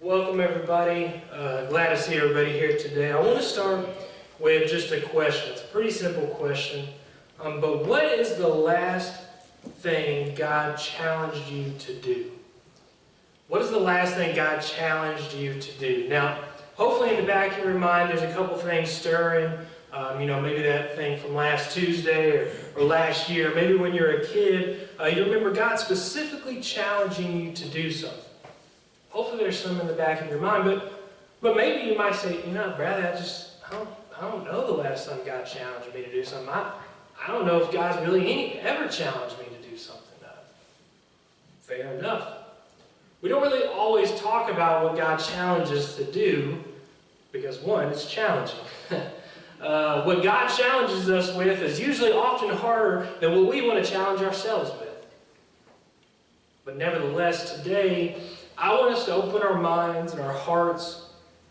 Welcome everybody. Glad to see everybody here today. I want to start with just a question. It's a pretty simple question. But what is the last thing God challenged you to do? What is the last thing God challenged you to do? Now, hopefully in the back of your mind there's a couple things stirring. Maybe that thing from last Tuesday or last year. Maybe when you were a kid, you remember God specifically challenging you to do something. Hopefully there's some in the back of your mind, but maybe you might say, Brad, I don't know the last time God challenged me to do something. I don't know if God's really ever challenged me to do something. Fair enough. We don't really always talk about what God challenges us to do because, one, it's challenging. What God challenges us with is usually often harder than what we want to challenge ourselves with. But nevertheless, today, I want us to open our minds and our hearts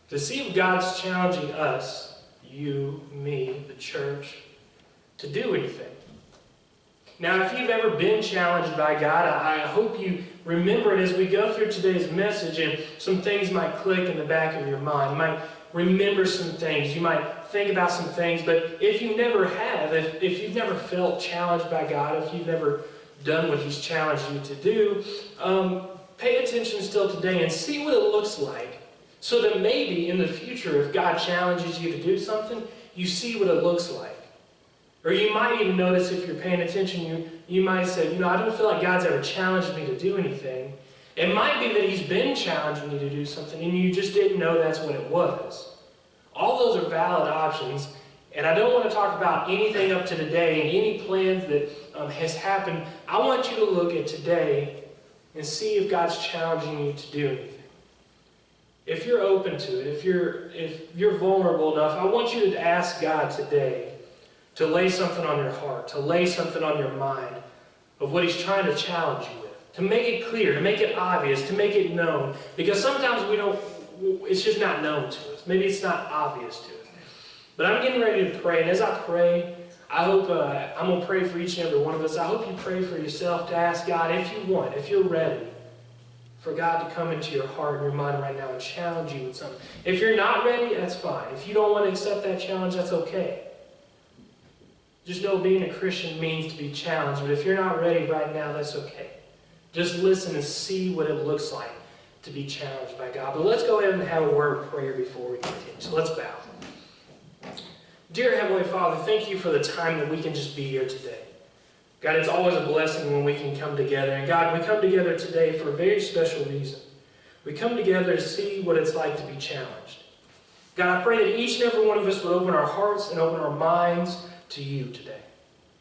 to see if God's challenging us, you, me, the church, to do anything. Now, if you've ever been challenged by God, I hope you remember it as we go through today's message, and some things might click in the back of your mind. You might remember some things. You might think about some things. But if you never have, if you've never felt challenged by God, if you've never done what He's challenged you to do, pay attention still today and see what it looks like, so that maybe in the future, if God challenges you to do something, you see what it looks like. Or you might even notice, if you're paying attention, you might say, I don't feel like God's ever challenged me to do anything. It might be that He's been challenging you to do something and you just didn't know that's what it was. All those are valid options, and I don't want to talk about anything up to today and any plans that has happened. I want you to look at today and see if God's challenging you to do anything. If you're open to it, if you're vulnerable enough, I want you to ask God today to lay something on your heart, to lay something on your mind of what He's trying to challenge you with, to make it clear, to make it obvious, to make it known. Because sometimes it's just not known to us. Maybe it's not obvious to us. But I'm getting ready to pray, and as I pray, I hope I'm going to pray for each and every one of us. I hope you pray for yourself to ask God, if you're ready, for God to come into your heart and your mind right now and challenge you with something. If you're not ready, that's fine. If you don't want to accept that challenge, that's okay. Just know being a Christian means to be challenged, but if you're not ready right now, that's okay. Just listen and see what it looks like to be challenged by God. But let's go ahead and have a word of prayer before we continue. So let's bow. Dear Heavenly Father, thank you for the time that we can just be here today. God, it's always a blessing when we can come together. And God, we come together today for a very special reason. We come together to see what it's like to be challenged. God, I pray that each and every one of us would open our hearts and open our minds to you today.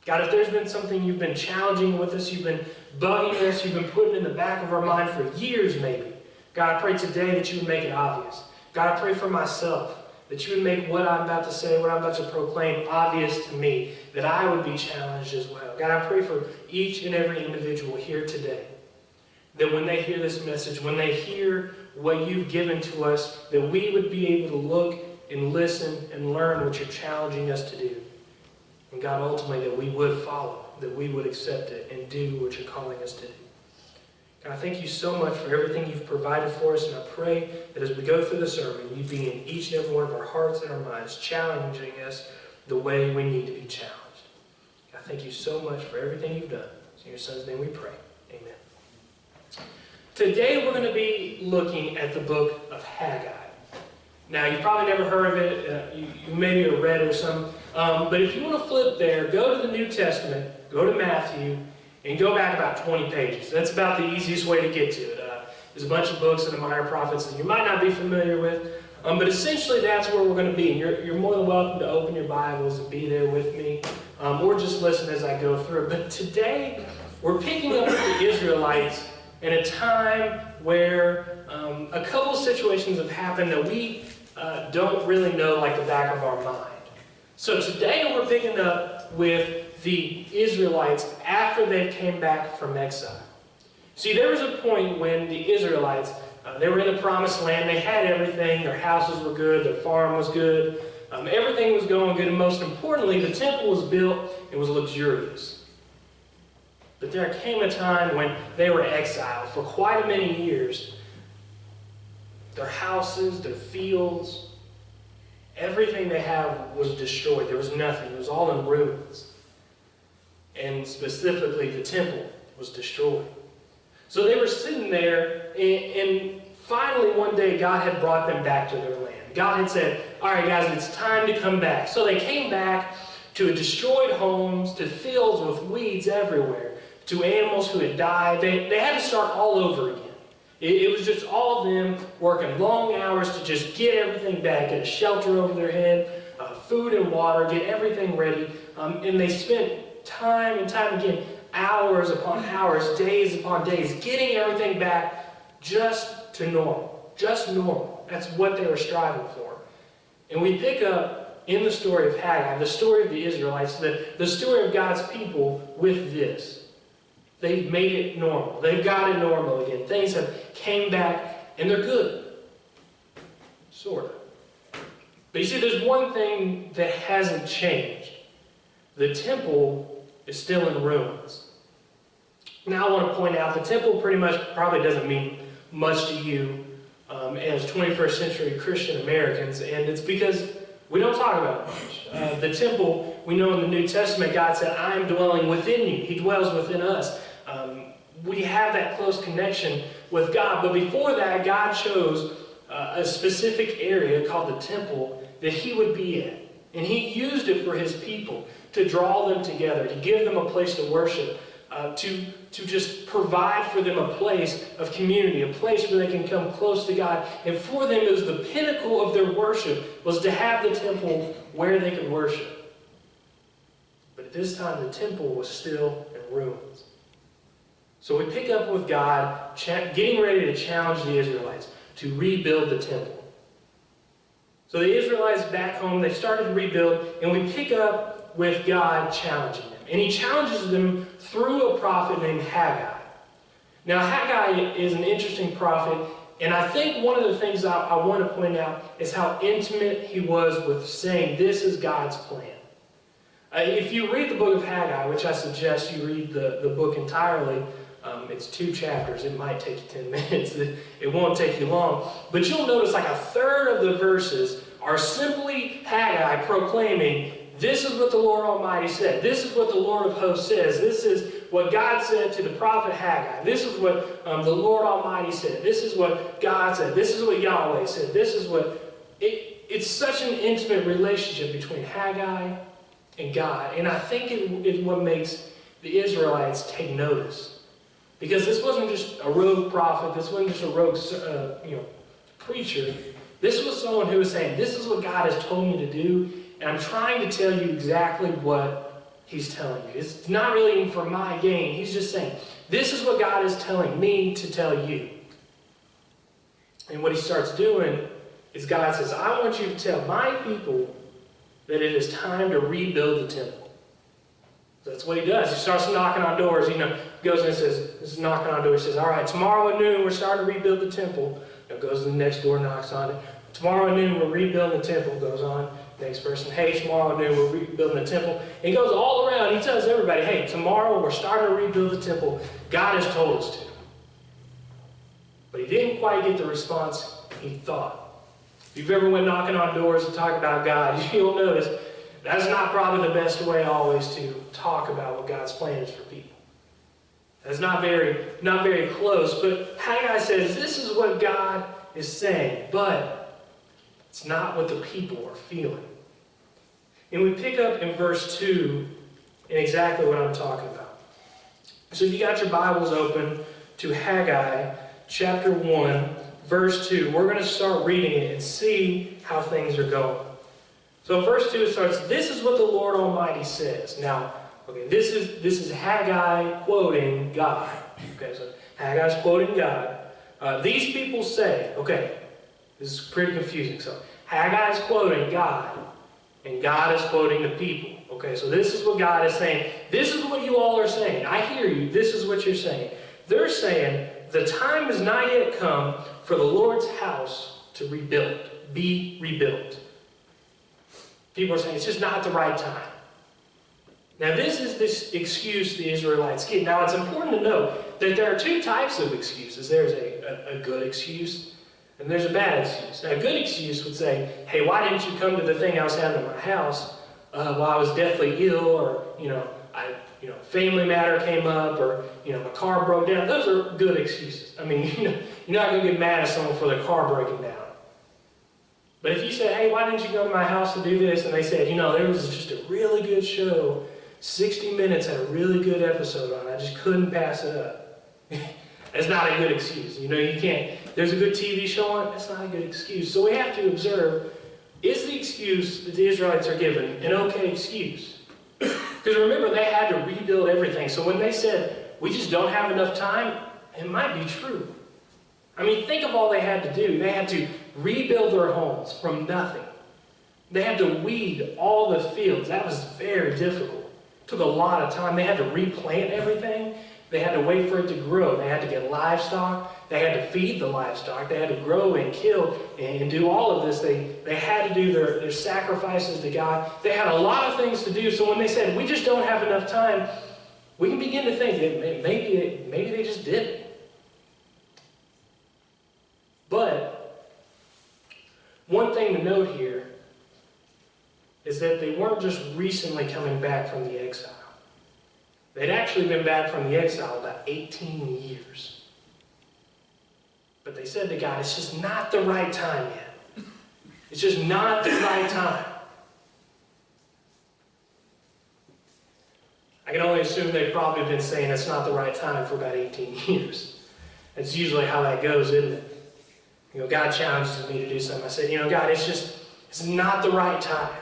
God, if there's been something you've been challenging with us, you've been bugging us, you've been putting in the back of our mind for years maybe, God, I pray today that you would make it obvious. God, I pray for myself that you would make what I'm about to say, what I'm about to proclaim obvious to me, that I would be challenged as well. God, I pray for each and every individual here today, that when they hear this message, when they hear what you've given to us, that we would be able to look and listen and learn what you're challenging us to do. And God, ultimately, that we would follow, that we would accept it and do what you're calling us to do. God, I thank you so much for everything you've provided for us, and I pray that as we go through the sermon, you'd be in each and every one of our hearts and our minds, challenging us the way we need to be challenged. God, thank you so much for everything you've done. In your Son's name we pray. Amen. Today we're going to be looking at the book of Haggai. Now, you've probably never heard of it. You maybe have read it or something. But if you want to flip there, go to the New Testament, go to Matthew, and go back about 20 pages. That's about the easiest way to get to it. There's a bunch of books in the minor prophets that you might not be familiar with. But essentially, that's where we're going to be. And you're more than welcome to open your Bibles and be there with me. Or just listen as I go through. But today, we're picking up with the Israelites in a time where a couple of situations have happened that we don't really know like the back of our mind. So today we're picking up with the Israelites after they came back from exile. See, there was a point when the Israelites, they were in the promised land, they had everything, their houses were good, their farm was good, everything was going good, and most importantly, the temple was built, it was luxurious. But there came a time when they were exiled for quite a many years. their houses, their fields, everything they have was destroyed. There was nothing. It was all in ruins. And specifically, the temple was destroyed. So they were sitting there, and finally one day God had brought them back to their land. God had said, all right guys, it's time to come back. So they came back to destroyed homes, to fields with weeds everywhere, to animals who had died. They had to start all over again. It was just all of them working long hours to just get everything back, get a shelter over their head, food and water, get everything ready. And they spent time and time again, hours upon hours, days upon days, getting everything back just to normal. Just normal. That's what they were striving for. And we pick up in the story of Haggai, the story of the Israelites, the story of God's people with this. They've made it normal. They've got it normal again. Things have came back, and they're good. Sort of. But you see, there's one thing that hasn't changed. The temple is still in ruins. Now I want to point out, the temple pretty much probably doesn't mean much to you as 21st century Christian Americans, and it's because we don't talk about it much. The temple, we know in the New Testament, God said, I am dwelling within you. He dwells within us. We have that close connection with God. But before that, God chose a specific area called the temple that He would be at. And He used it for His people to draw them together, to give them a place to worship, to just provide for them a place of community, a place where they can come close to God. And for them, it was the pinnacle of their worship, was to have the temple where they could worship. But at this time, the temple was still in ruins. So we pick up with God getting ready to challenge the Israelites to rebuild the temple. So the Israelites back home, they started to rebuild, and we pick up with God challenging them. And He challenges them through a prophet named Haggai. Now Haggai is an interesting prophet, and I think one of the things I want to point out is how intimate he was with saying this is God's plan. If you read the book of Haggai, which I suggest you read the book entirely, it's 2 chapters. It might take you 10 minutes. It won't take you long. But you'll notice like a third of the verses are simply Haggai proclaiming, this is what the Lord Almighty said. This is what the Lord of hosts says. This is what God said to the prophet Haggai. This is what the Lord Almighty said. This is what God said. This is what Yahweh said. This is what... It's such an intimate relationship between Haggai and God. And I think it is what makes the Israelites take notice. Because this wasn't just a rogue prophet. This wasn't just a rogue preacher. This was someone who was saying, this is what God has told me to do, and I'm trying to tell you exactly what He's telling you. It's not really even for my gain. He's just saying, this is what God is telling me to tell you. And what He starts doing is God says, I want you to tell my people that it is time to rebuild the temple. That's what He does. He starts knocking on doors. Goes and says, this is knocking on doors. He says, all right, tomorrow at noon, we're starting to rebuild the temple. Goes to the next door, knocks on it. Tomorrow at noon, we're rebuilding the temple. Goes on. Next person, hey, tomorrow at noon, we're rebuilding the temple. And he goes all around. He tells everybody, hey, tomorrow we're starting to rebuild the temple. God has told us to. But he didn't quite get the response he thought. If you've ever went knocking on doors and talked about God, you'll notice that's not probably the best way always to talk about what God's plan is for people. That's not very close. But Haggai says, this is what God is saying, but it's not what the people are feeling. And we pick up in verse 2 in exactly what I'm talking about. So if you got your Bibles open to Haggai chapter 1, verse 2, we're going to start reading it and see how things are going. So verse 2 starts, this is what the Lord Almighty says. Now, okay, this is Haggai quoting God. Okay, so Haggai's quoting God. These people say, okay, this is pretty confusing. So Haggai's quoting God, and God is quoting the people. Okay, so this is what God is saying. This is what you all are saying. I hear you. This is what you're saying. They're saying, the time has not yet come for the Lord's house to be rebuilt. People are saying, it's just not the right time. Now this is this excuse the Israelites give. Now it's important to note that there are 2 types of excuses. There's a good excuse, and there's a bad excuse. Now, a good excuse would say, hey, why didn't you come to the thing I was having in my house while I was deathly ill, or, family matter came up, or, my car broke down. Those are good excuses. I mean, you're not going to get mad at someone for their car breaking down. But if you said, hey, why didn't you come to my house to do this? And they said, there was just a really good show. 60 Minutes had a really good episode on it. I just couldn't pass it up. That's not a good excuse. You can't. There's a good TV show on it. That's not a good excuse. So we have to observe, is the excuse that the Israelites are given an okay excuse? Because remember, they had to rebuild everything. So when they said, we just don't have enough time, it might be true. I mean, think of all they had to do. They had to rebuild their homes from nothing. They had to weed all the fields. That was very difficult. It took a lot of time. They had to replant everything. They had to wait for it to grow. They had to get livestock. They had to feed the livestock. They had to grow and kill and do all of this. They had to do their sacrifices to God. They had a lot of things to do. So when they said, we just don't have enough time, we can begin to think that maybe they just didn't. But one thing to note here is that they weren't just recently coming back from the exile. They'd actually been back from the exile about 18 years. But they said to God, it's just not the right time yet. It's just not the right time. I can only assume they've probably been saying it's not the right time for about 18 years. That's usually how that goes, isn't it? God challenges me to do something. I said, God, it's not the right time.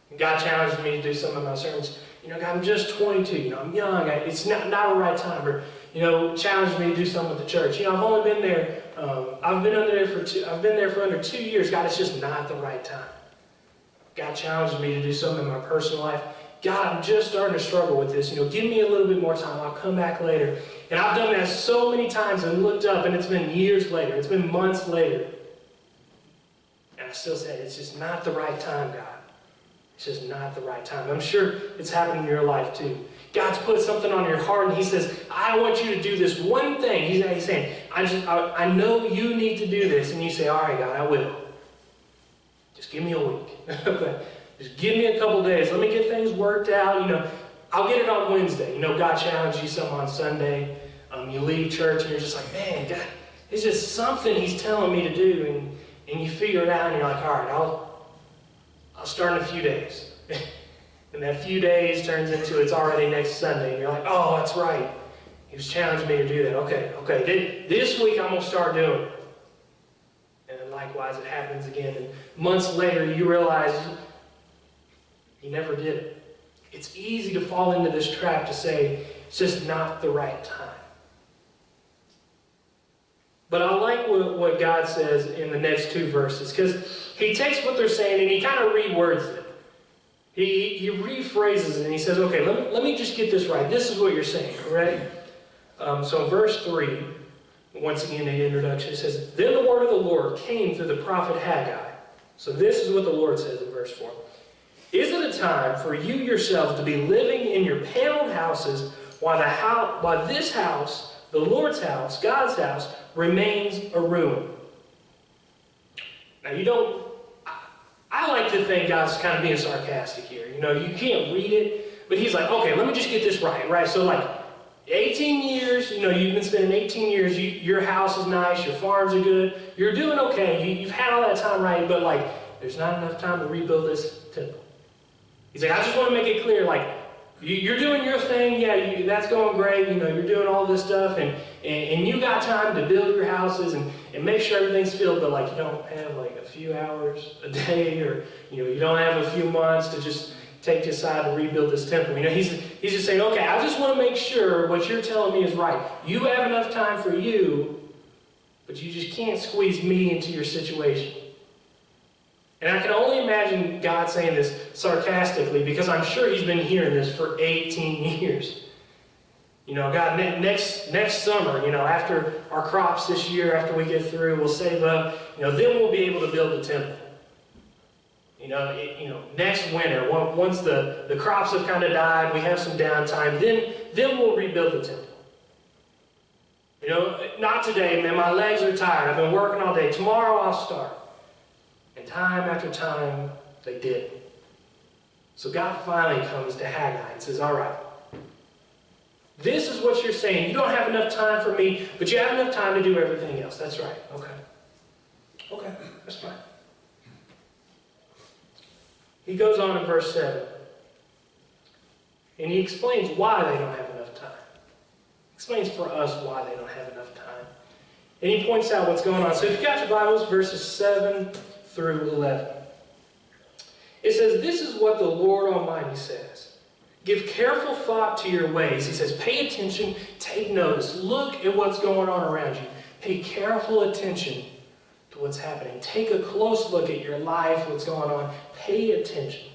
And God challenged me to do some of my sermons. God, I'm just 22. I'm young. It's not the right time. Or, challenged me to do something with the church. I've only been there. I've been there for under 2 years. God, it's just not the right time. God challenged me to do something in my personal life. God, I'm just starting to struggle with this. Give me a little bit more time. I'll come back later. And I've done that so many times and looked up, and it's been years later. It's been months later. And I still say, it's just not the right time, God. It's just not the right time. I'm sure it's happened in your life too. God's put something on your heart, and He says, I want you to do this one thing. He's saying, I know you need to do this. And you say, all right, God, I will. Just give me a week. Just give me a couple days. Let me get things worked out. I'll get it on Wednesday. God challenged you some on Sunday. You leave church and you're just like, man, God, it's just something He's telling me to do. And you figure it out and you're like, all right, I'll start in a few days. And that few days turns into it's already next Sunday. And you're like, oh, that's right. He was challenging me to do that. Okay. This week I'm going to start doing it. And then likewise it happens again. And months later you realize you never did it. It's easy to fall into this trap to say, it's just not the right time. But I like what God says in the next two verses, because He takes what they're saying and He kind of rewords it. He rephrases it and He says, okay, let me just get this right. This is what you're saying, right? So in verse 3, once again in the introduction, it says, then the word of the Lord came through the prophet Haggai. So this is what the Lord says in verse 4. Is it a time for you yourselves to be living in your paneled houses while this house, the Lord's house, God's house, remains a ruin? Now I like to think God's kind of being sarcastic here. You can't read it, but He's like, okay, let me just get this right? So like 18 years, you've been spending 18 years, your house is nice, your farms are good, you're doing okay, you've had all that time right, but like, there's not enough time to rebuild this temple. He's like, I just want to make it clear, like, you're doing your thing, yeah, that's going great, you're doing all this stuff, and you got time to build your houses and make sure everything's filled, but like, you don't have like a few hours a day, or, you don't have a few months to just take this side and rebuild this temple. He's just saying, okay, I just want to make sure what you're telling me is right. You have enough time for you, but you just can't squeeze me into your situation. And I can only imagine God saying this sarcastically, because I'm sure He's been hearing this for 18 years. God, next summer, after our crops this year, after we get through, we'll save up, then we'll be able to build the temple. Next winter, once the crops have kind of died, we have some downtime, then we'll rebuild the temple. You know, not today, man. My legs are tired. I've been working all day. Tomorrow I'll start. And time after time, they didn't. So God finally comes to Haggai and says, all right, this is what you're saying. You don't have enough time for me, but you have enough time to do everything else. That's right. Okay. Okay, that's fine. He goes on in verse 7. And he explains why they don't have enough time. He explains for us why they don't have enough time. And he points out what's going on. So if you got your Bibles, verses 7 through 11. It says, this is what the Lord Almighty says. Give careful thought to your ways. He says, pay attention, take notice. Look at what's going on around you. Pay careful attention to what's happening. Take a close look at your life, what's going on. Pay attention.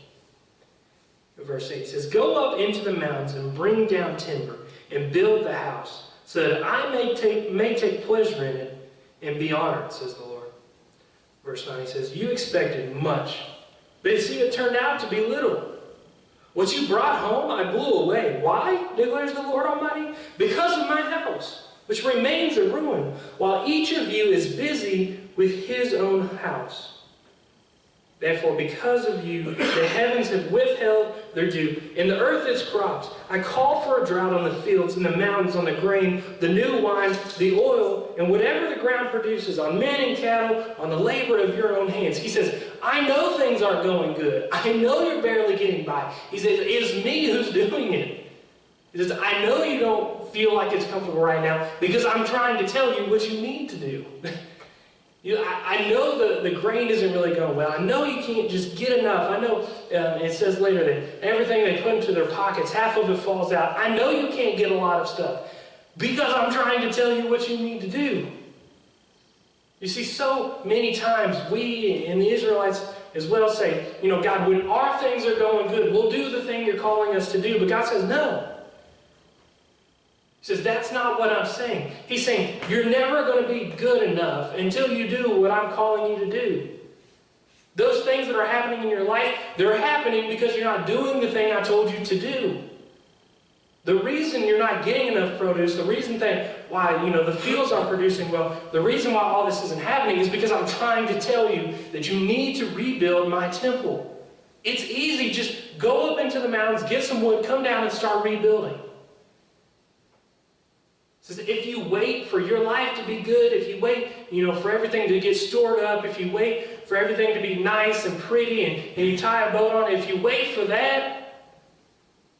Verse 8 says, go up into the mountains and bring down timber and build the house, so that I may take pleasure in it and be honored, says the Lord. Verse 9 he says, you expected much, but see, it turned out to be little. What you brought home I blew away. Why, declares the Lord Almighty? Because of my house, which remains a ruin, while each of you is busy with his own house. Therefore, because of you, the heavens have withheld their dew, and the earth its crops. I call for a drought on the fields and the mountains, on the grain, the new wine, the oil, and whatever the ground produces, on men and cattle, on the labor of your own hands. He says, I know things aren't going good. I know you're barely getting by. He says, it's me who's doing it. He says, I know you don't feel like it's comfortable right now, because I'm trying to tell you what you need to do. I know the grain isn't really going well. I know you can't just get enough. I know it says later that everything they put into their pockets, half of it falls out. I know you can't get a lot of stuff because I'm trying to tell you what you need to do. You see, so many times we and the Israelites as well say, you know, God, when our things are going good, we'll do the thing you're calling us to do. But God says, no. He says, that's not what I'm saying. He's saying, you're never going to be good enough until you do what I'm calling you to do. Those things that are happening in your life, they're happening because you're not doing the thing I told you to do. The reason you're not getting enough produce, the reason why, you know, the fields aren't producing well, the reason why all this isn't happening is because I'm trying to tell you that you need to rebuild my temple. It's easy. Just go up into the mountains, get some wood, come down and start rebuilding. Says if you wait for your life to be good, if you wait, you know, for everything to get stored up, if you wait for everything to be nice and pretty and you tie a bow on it, if you wait for that,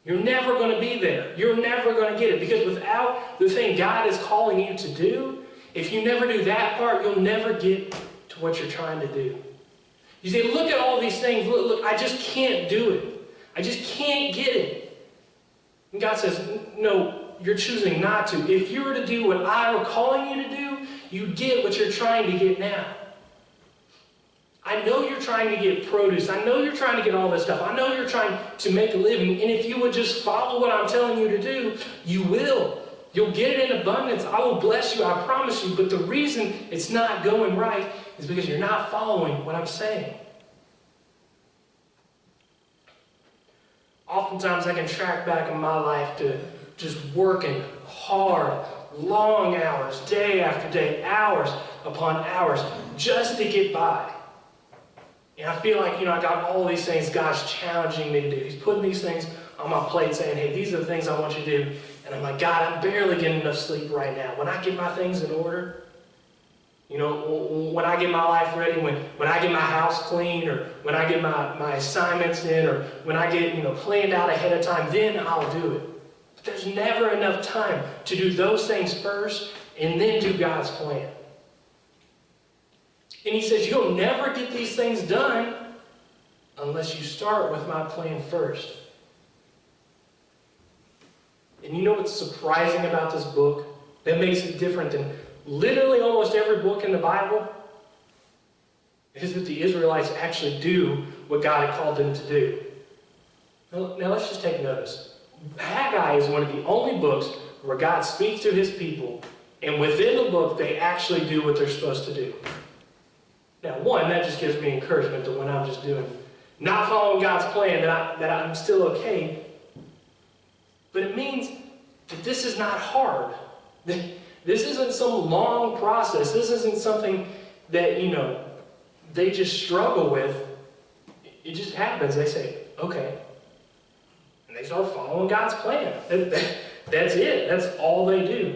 you're never going to be there. You're never going to get it. Because without the thing God is calling you to do, if you never do that part, you'll never get to what you're trying to do. You say, look at all these things. Look, I just can't do it. I just can't get it. And God says, no, you're choosing not to. If you were to do what I were calling you to do, you'd get what you're trying to get now. I know you're trying to get produce. I know you're trying to get all this stuff. I know you're trying to make a living. And if you would just follow what I'm telling you to do, you will. You'll get it in abundance. I will bless you. I promise you. But the reason it's not going right is because you're not following what I'm saying. Oftentimes I can track back in my life to just working hard, long hours, day after day, hours upon hours, just to get by. And I feel like, you know, I got all these things God's challenging me to do. He's putting these things on my plate saying, hey, these are the things I want you to do. And I'm like, God, I'm barely getting enough sleep right now. When I get my things in order, you know, when I get my life ready, when I get my house clean, or when I get my assignments in, or when I get, you know, planned out ahead of time, then I'll do it. But there's never enough time to do those things first and then do God's plan. And he says, you'll never get these things done unless you start with my plan first. And you know what's surprising about this book that makes it different than literally almost every book in the Bible? Is that the Israelites actually do what God had called them to do. Now let's just take notice. Haggai is one of the only books where God speaks to his people, and within the book they actually do what they're supposed to do. Now, one, that just gives me encouragement to when I'm just not following God's plan, that I'm still okay. But it means that this is not hard. That This isn't some long process. This isn't something that, they just struggle with. It just happens. They say, okay. And they start following God's plan. That's it. That's all they do.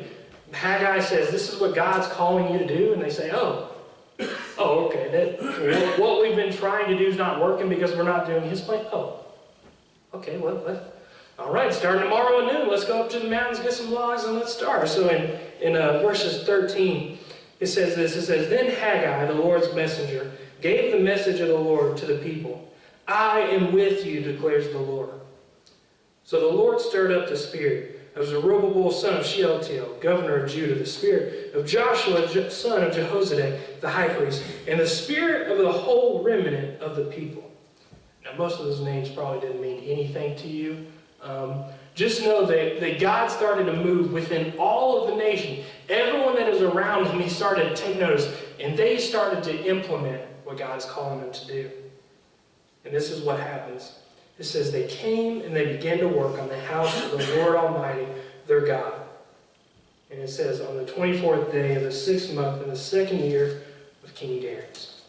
Haggai says, this is what God's calling you to do. And they say, oh, okay. What we've been trying to do is not working because we're not doing His plan. Oh, okay. All right, starting tomorrow at noon, let's go up to the mountains, get some logs, and let's start. So in verses 13, it says this. It says, then Haggai, the Lord's messenger, gave the message of the Lord to the people. I am with you, declares the Lord. So the Lord stirred up the spirit of Zerubbabel, son of Shealtiel, governor of Judah, the spirit of Joshua, son of Jehozadak, the high priest, and the spirit of the whole remnant of the people. Now, most of those names probably didn't mean anything to you. Just know that God started to move within all of the nation. Everyone that is around him, he started to take notice, and they started to implement what God is calling them to do. And this is what happens. It says, they came and they began to work on the house of the Lord Almighty, their God. And it says, on the 24th day of the 6th month in the 2nd year of King Darius.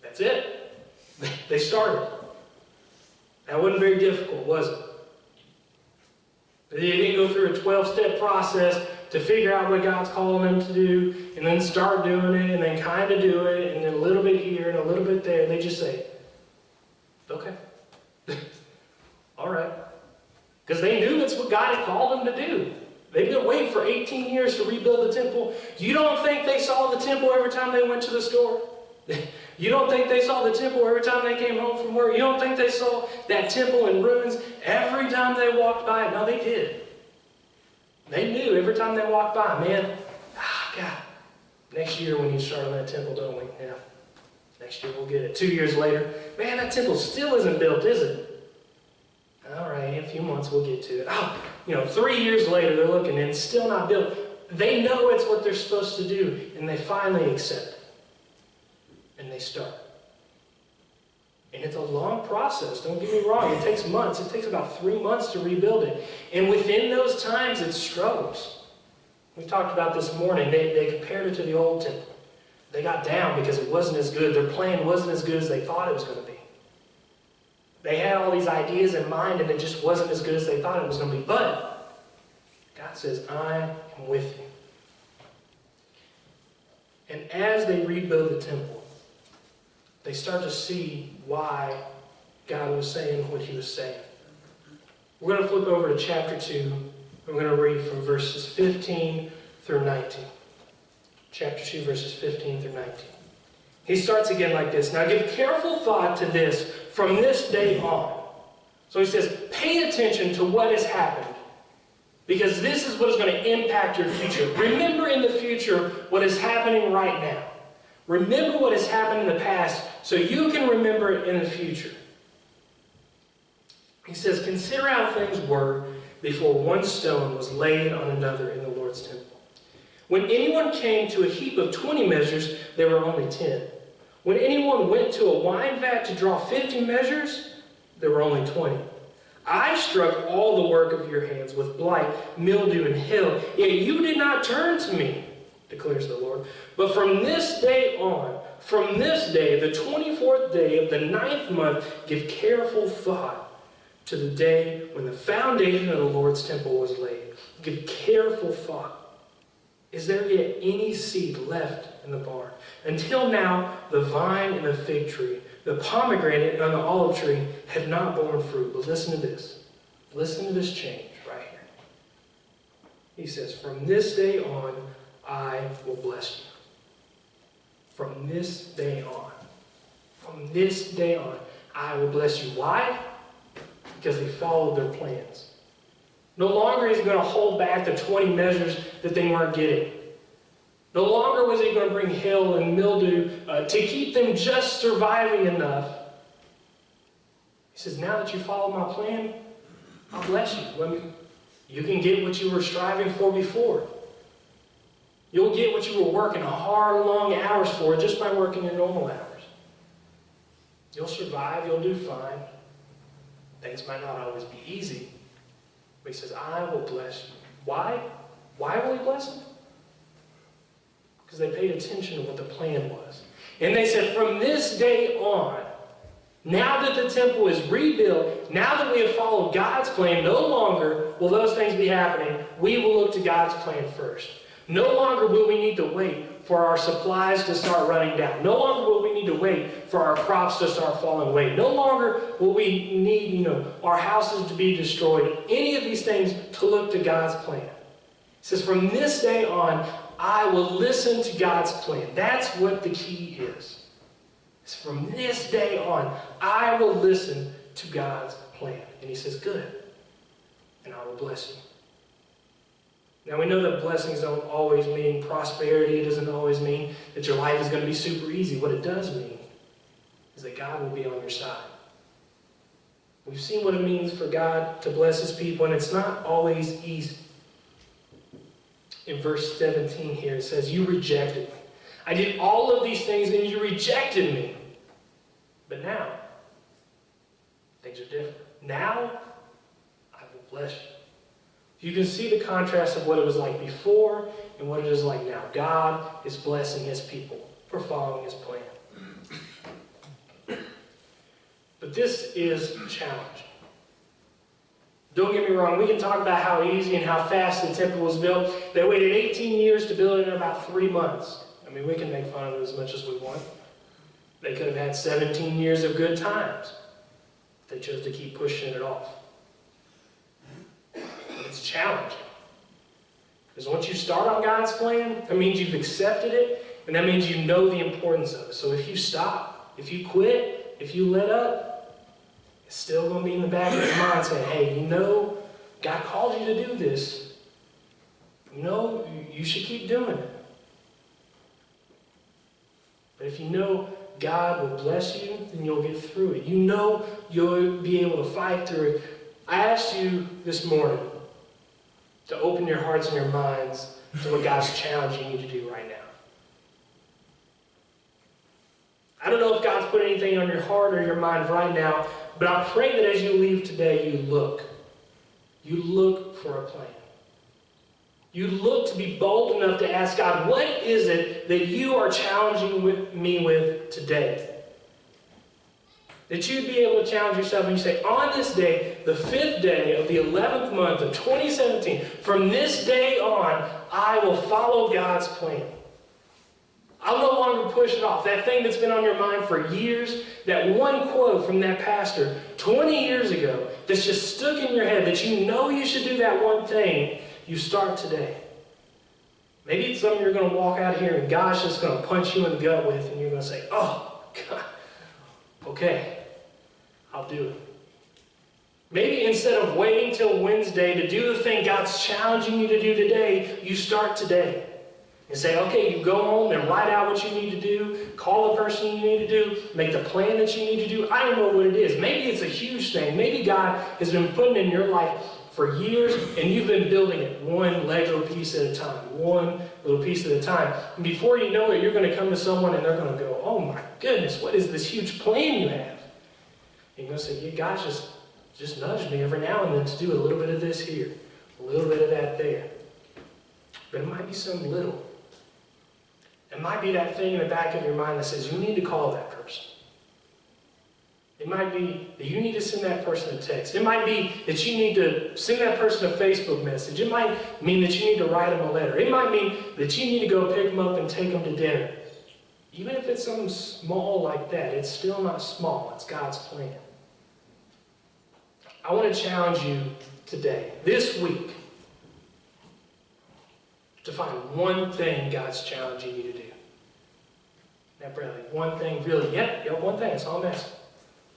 That's it. They started. That wasn't very difficult, was it? They didn't go through a 12-step process to figure out what God's calling them to do, and then start doing it, and then kind of do it, and then a little bit here and a little bit there. They just say, okay. All right. Because they knew that's what God had called them to do. They've been waiting for 18 years to rebuild the temple. You don't think they saw the temple every time they went to the store? You don't think they saw the temple every time they came home from work? You don't think they saw that temple in ruins every time they walked by it? No, they did. They knew every time they walked by, man, God, next year we need to start on that temple, don't we? Yeah. Next year we'll get it. 2 years later, man, that temple still isn't built, is it? All right, in a few months we'll get to it. 3 years later they're looking and it's still not built. They know it's what they're supposed to do, and they finally accept it. And they start. And it's a long process, don't get me wrong. It takes months. It takes about 3 months to rebuild it. And within those times, it struggles. We talked about this morning. They compared it to the old temple. They got down because it wasn't as good. Their plan wasn't as good as they thought it was going to be. They had all these ideas in mind, and it just wasn't as good as they thought it was going to be. But God says, I am with you. And as they rebuild the temple, they start to see why God was saying what He was saying. We're going to flip over to chapter 2. We're going to read from verses 15 through 19. Chapter 2, verses 15 through 19. He starts again like this. Now give careful thought to this from this day on. So he says, pay attention to what has happened, because this is what is going to impact your future. Remember in the future what is happening right now. Remember what has happened in the past so you can remember it in the future. He says, consider how things were before one stone was laid on another in the Lord's temple. When anyone came to a heap of 20 measures, there were only 10. When anyone went to a wine vat to draw 50 measures, there were only 20. I struck all the work of your hands with blight, mildew, and hail, yet you did not turn to me, declares the Lord. But from this day on, from this day, the 24th day of the 9th month, give careful thought to the day when the foundation of the Lord's temple was laid. Give careful thought. Is there yet any seed left in the barn? Until now, the vine and the fig tree, the pomegranate and the olive tree have not borne fruit. But listen to this. Listen to this change right here. He says, from this day on, I will bless you. From this day on. From this day on, I will bless you. Why? Because they followed their plans. No longer is he going to hold back the 20 measures that they weren't getting. No longer was he going to bring hail and mildew to keep them just surviving enough. He says, now that you follow my plan, I'll bless you. You can get what you were striving for before. You'll get what you were working hard, long hours for just by working your normal hours. You'll survive. You'll do fine. Things might not always be easy. But he says, I will bless you. Why? Why will he bless them? Because they paid attention to what the plan was. And they said, from this day on, now that the temple is rebuilt, now that we have followed God's plan, no longer will those things be happening. We will look to God's plan first. No longer will we need to wait for our supplies to start running down. No longer will we need to wait for our crops to start falling away. No longer will we need, our houses to be destroyed. Any of these things to look to God's plan. It says, from this day on, I will listen to God's plan. That's what the key is. It's from this day on, I will listen to God's plan. And he says, good. And I will bless you. Now we know that blessings don't always mean prosperity. It doesn't always mean that your life is going to be super easy. What it does mean is that God will be on your side. We've seen what it means for God to bless his people, and it's not always easy. In verse 17 here, it says, you rejected me. I did all of these things, and you rejected me. But now, things are different. Now, I will bless you. You can see the contrast of what it was like before and what it is like now. God is blessing his people for following his plan. But this is challenging. Don't get me wrong, we can talk about how easy and how fast the temple was built. They waited 18 years to build it in about 3 months. I mean, we can make fun of it as much as we want. They could have had 17 years of good times. They chose to keep pushing it off. But it's challenging. Because once you start on God's plan, that means you've accepted it, and that means you know the importance of it. So if you stop, if you quit, if you let up, it's still going to be in the back of your mind saying, hey, God called you to do this. You should keep doing it. But if you know God will bless you, then you'll get through it. You'll be able to fight through it. I asked you this morning to open your hearts and your minds to what God's challenging you to do right now. I don't know if God's put anything on your heart or your mind right now, but I pray that as you leave today, you look. You look for a plan. You look to be bold enough to ask God, what is it that you are challenging me with today? That you'd be able to challenge yourself and you say, on this day, the 5th day of the 11th month of 2017, from this day on, I will follow God's plan. I'll no longer push it off. That thing that's been on your mind for years, that one quote from that pastor 20 years ago that's just stuck in your head that you should do that one thing, you start today. Maybe it's something you're going to walk out here and God's just going to punch you in the gut with and you're going to say, oh, God, okay, I'll do it. Maybe instead of waiting till Wednesday to do the thing God's challenging you to do today, you start today. And say, okay, you go home and write out what you need to do, call the person you need to do, make the plan that you need to do. I don't know what it is. Maybe it's a huge thing. Maybe God has been putting in your life for years and you've been building it one Lego piece at a time, one little piece at a time. And before you know it, you're going to come to someone and they're going to go, oh my goodness, what is this huge plan you have? And you're going to say, yeah, God just nudged me every now and then to do a little bit of this here, a little bit of that there. But it might be something little. It might be that thing in the back of your mind that says, you need to call that person. It might be that you need to send that person a text. It might be that you need to send that person a Facebook message. It might mean that you need to write them a letter. It might mean that you need to go pick them up and take them to dinner. Even if it's something small like that, it's still not small. It's God's plan. I want to challenge you today, this week, to find one thing God's challenging you to do. Now, Bradley, one thing really, one thing, that's all I'm asking.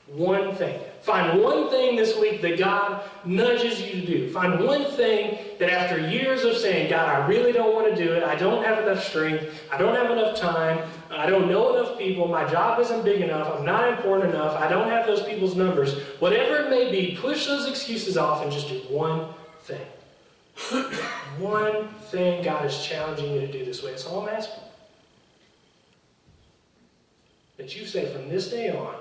One thing. Find one thing this week that God nudges you to do. Find one thing that after years of saying, God, I really don't want to do it. I don't have enough strength. I don't have enough time. I don't know enough people. My job isn't big enough. I'm not important enough. I don't have those people's numbers. Whatever it may be, push those excuses off and just do one thing. One thing God is challenging you to do this way. That's all I'm asking. That you say from this day on,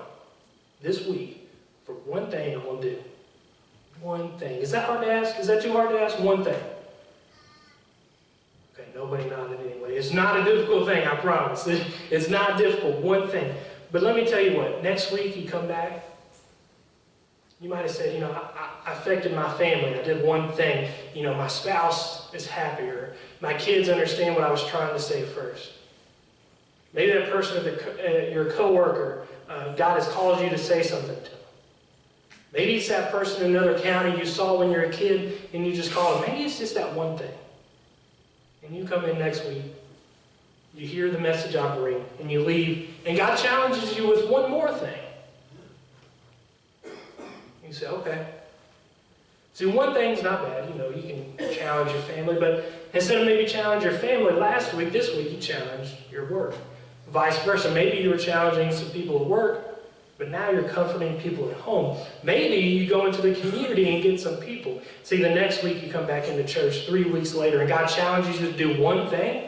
this week, for one thing I will do. One thing. Is that hard to ask? Is that too hard to ask? One thing. Nobody nodded anyway. It's not a difficult thing, I promise. It's not difficult, one thing. But let me tell you what, next week you come back, you might have said, I affected my family. I did one thing. My spouse is happier. My kids understand what I was trying to say first. Maybe that person, your coworker, God has called you to say something to them. Maybe it's that person in another county you saw when you were a kid and you just called them. Maybe it's just that one thing. And you come in next week, you hear the message I bring, and you leave, and God challenges you with one more thing. You say, okay. See, one thing's not bad. You can challenge your family, but instead of maybe challenge your family last week, this week you challenge your work. Vice versa. Maybe you were challenging some people at work, but now you're comforting people at home. Maybe you go into the community and get some people. See, the next week you come back into church 3 weeks later, and God challenges you to do one thing.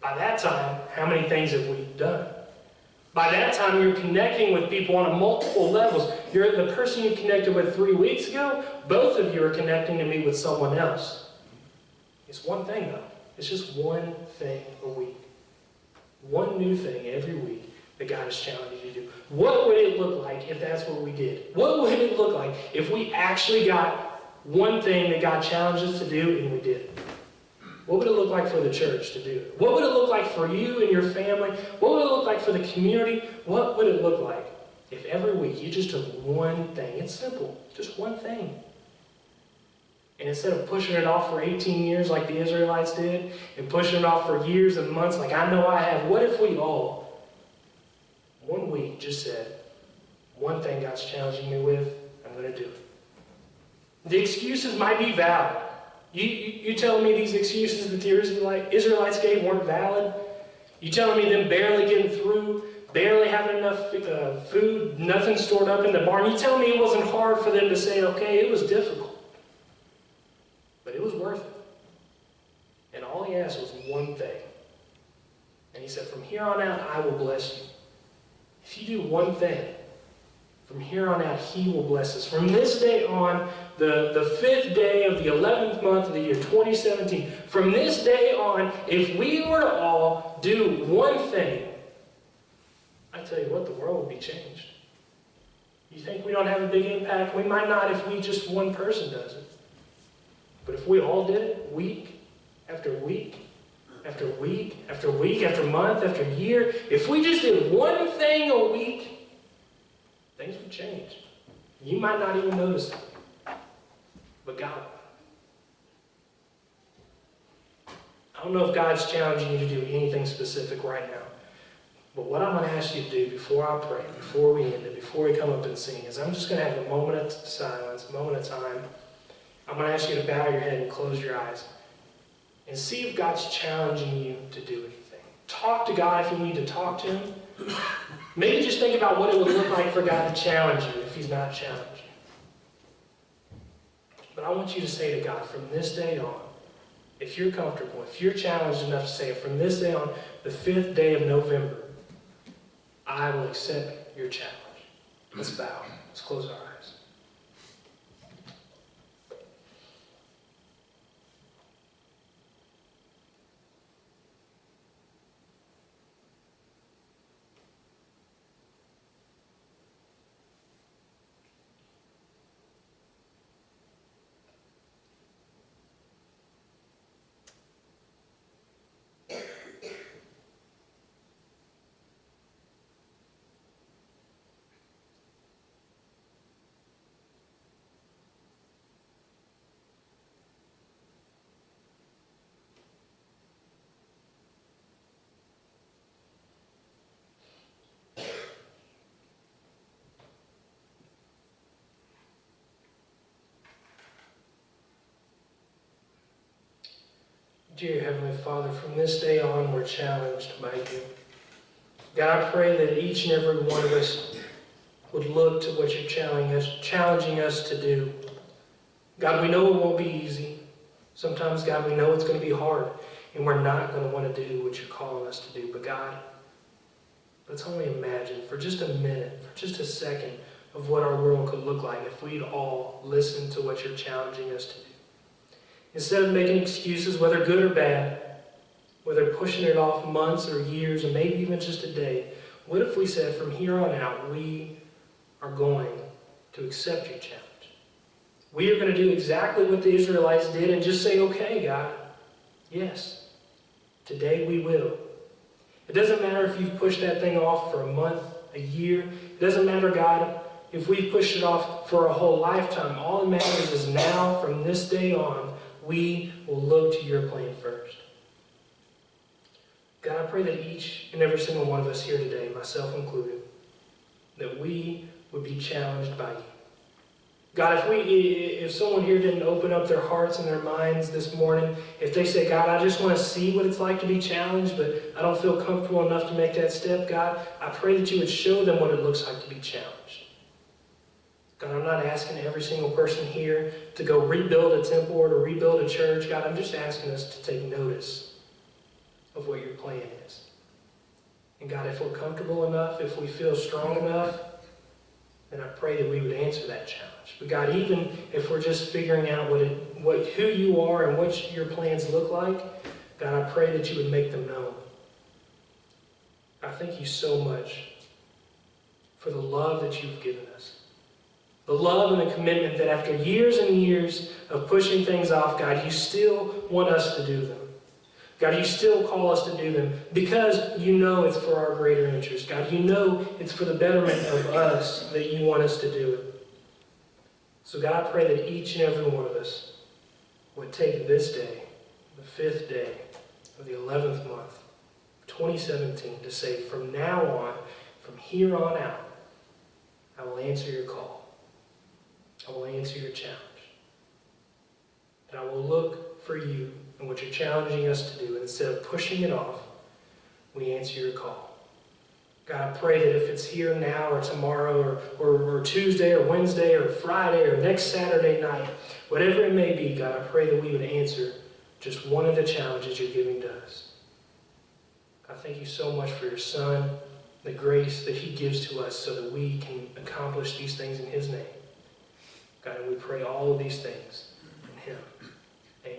By that time, how many things have we done? By that time, you're connecting with people on a multiple levels. You're the person you connected with 3 weeks ago. Both of you are connecting to me with someone else. It's one thing, though. It's just one thing a week. One new thing every week that God is challenging you to do. What would it look like if that's what we did? What would it look like if we actually got one thing that God challenged us to do and we did? What would it look like for the church to do it? What would it look like for you and your family? What would it look like for the community? What would it look like if every week you just took one thing? It's simple, just one thing. And instead of pushing it off for 18 years like the Israelites did, and pushing it off for years and months like I know I have, what if we all, one week, just said, one thing God's challenging me with, I'm going to do it. The excuses might be valid. You telling me these excuses that the Israelites gave weren't valid? You telling me them barely getting through, barely having enough food, nothing stored up in the barn? You telling me it wasn't hard for them to say, okay, it was difficult, but it was worth it. And all he asked was one thing. And he said, from here on out, I will bless you. If you do one thing, from here on out, he will bless us. From this day on, the 5th day of the 11th month of the year 2017, from this day on, if we were to all do one thing, I tell you what, the world will be changed. You think we don't have a big impact? We might not if just one person does it. But if we all did it, week after week, after week, after week, after month, after year, if we just did one thing a week, things would change. You might not even notice it, but God will. I don't know if God's challenging you to do anything specific right now, but what I'm going to ask you to do before I pray, before we end it, before we come up and sing, is I'm just going to have a moment of silence, a moment of time. I'm going to ask you to bow your head and close your eyes and see if God's challenging you to do anything. Talk to God if you need to talk to him. Maybe just think about what it would look like for God to challenge you if he's not challenging you. But I want you to say to God, from this day on, if you're comfortable, if you're challenged enough to say it, from this day on, the 5th day of November, I will accept your challenge. Let's bow. Let's close our eyes. Dear Heavenly Father, from this day on, we're challenged by you. God, I pray that each and every one of us would look to what you're challenging us to do. God, we know it won't be easy. Sometimes, God, we know it's going to be hard, and we're not going to want to do what you're calling us to do. But God, let's only imagine for just a minute, for just a second, of what our world could look like if we'd all listen to what you're challenging us to do. Instead of making excuses, whether good or bad, whether pushing it off months or years or maybe even just a day, what if we said from here on out, we are going to accept your challenge? We are going to do exactly what the Israelites did and just say, okay, God, yes, today we will. It doesn't matter if you've pushed that thing off for a month, a year. It doesn't matter, God, if we've pushed it off for a whole lifetime. All that matters is now, from this day on, we will look to your plan first. God, I pray that each and every single one of us here today, myself included, that we would be challenged by you. God, if someone here didn't open up their hearts and their minds this morning, if they say, God, I just want to see what it's like to be challenged, but I don't feel comfortable enough to make that step, God, I pray that you would show them what it looks like to be challenged. God, I'm not asking every single person here to go rebuild a temple or to rebuild a church. God, I'm just asking us to take notice of what your plan is. And God, if we're comfortable enough, if we feel strong enough, then I pray that we would answer that challenge. But God, even if we're just figuring out who you are and what your plans look like, God, I pray that you would make them known. I thank you so much for the love that you've given us. The love and the commitment that after years and years of pushing things off, God, you still want us to do them. God, you still call us to do them because you know it's for our greater interest. God, you know it's for the betterment of us that you want us to do it. So God, I pray that each and every one of us would take this day, the 5th day of the 11th month, 2017, to say from now on, from here on out, I will answer your call. I will answer your challenge. And I will look for you and what you're challenging us to do. And instead of pushing it off, we answer your call. God, I pray that if it's here now or tomorrow or Tuesday or Wednesday or Friday or next Saturday night, whatever it may be, God, I pray that we would answer just one of the challenges you're giving to us. I thank you so much for your Son, the grace that he gives to us so that we can accomplish these things in his name. God, and we pray all of these things in him. Amen.